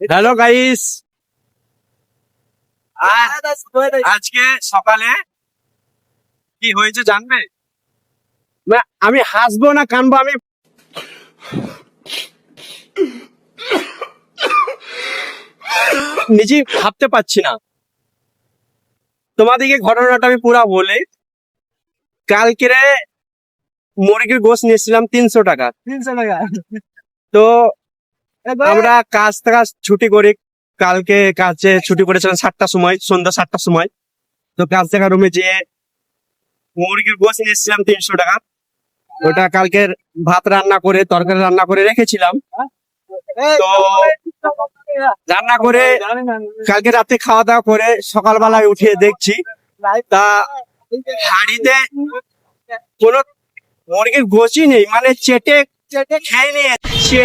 Hello guys, আজকে সকালে কি হয়েছে জানবে? আমি হাসবো না কানবো আমি নিজেই ভাবতে পারছি না। তোমাদেরকে ঘটনাটা আমি পুরা বলি। কালকে মুরগির গোশত নিয়েছিলাম 300 টাকা। 300 টাকা। তো আমরা কাজ ছুটি করি। কালকে কাজে ছুটি করেছিলাম 7টার সময়, সন্ধ্যা 7টার সময়। তো কাজ দেখা রুমে যেয়ে মুরগির গোশত নিয়েছিলাম 300 টাকা। ওটা কালকে ভাত রান্না করে তরকারি রান্না করে রেখেছিলাম। তো রান্না করে কালকে রাতে খাওয়া দাওয়া করে সকালবেলায় উঠে দেখছি তা হাড়িতে কোনো মুরগির গোশই নেই, মানে চেটে খেয়ে নিয়েছে।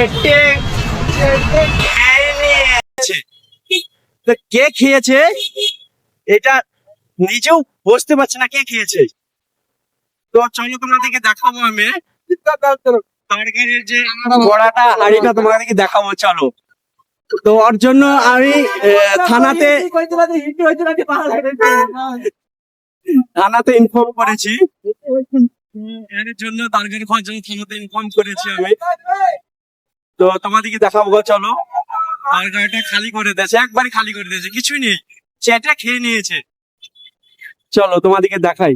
খেয়ে নিয়েছে। তো কে খেয়েছে এটা নিজেও বুঝতে পারছি না কে খেয়েছে। তো চলো তোমাদেরকে দেখাবো আমি তরকারির যে বড়াটা হাড়িটা তোমাদেরকে দেখাবো, চলো। তো ওর জন্য আমি থানাতে ইনফর্ম করেছি। এর জন্য তরকারি খাওয়ার জন্য থানাতে ইনফর্ম করেছি আমি। তো তোমাদেরকে দেখাবো, চলো। তরকারিটা খালি করে দিয়েছে, একবারই খালি করে দিয়েছে, কিছুই নেই, চেটে খেয়ে নিয়েছে। চলো তোমাদেরকে দেখাই।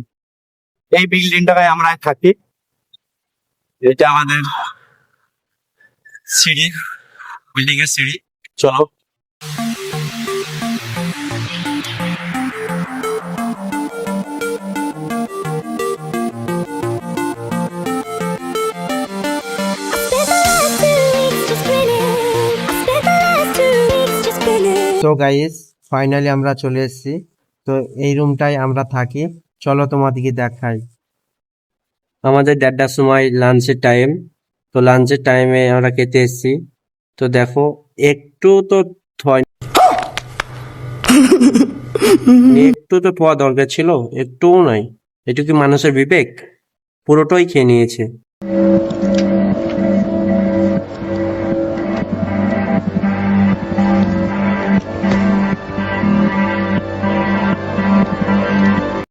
এই বিল্ডিংটায় আমরা থাকি, এটা আমাদের সিঁড়ি, বিল্ডিং এর সিঁড়ি। চলো। তো গাইস, ফাইনালি আমরা চলে এসেছি। তো এই রুমটাই আমরা থাকি, চলো তোমাদেরকে দেখাই। আমাদের 1:30টার সময় লাঞ্চের টাইম। তো লাঞ্চের টাইমে আমরা খেতে এসেছি। তো দেখো, একটু তো একটু তো পাওয়া দরকার ছিল, একটুও নাই। এটুকু মানুষের বিবেক? পুরোটাই খেয়ে নিয়েছে।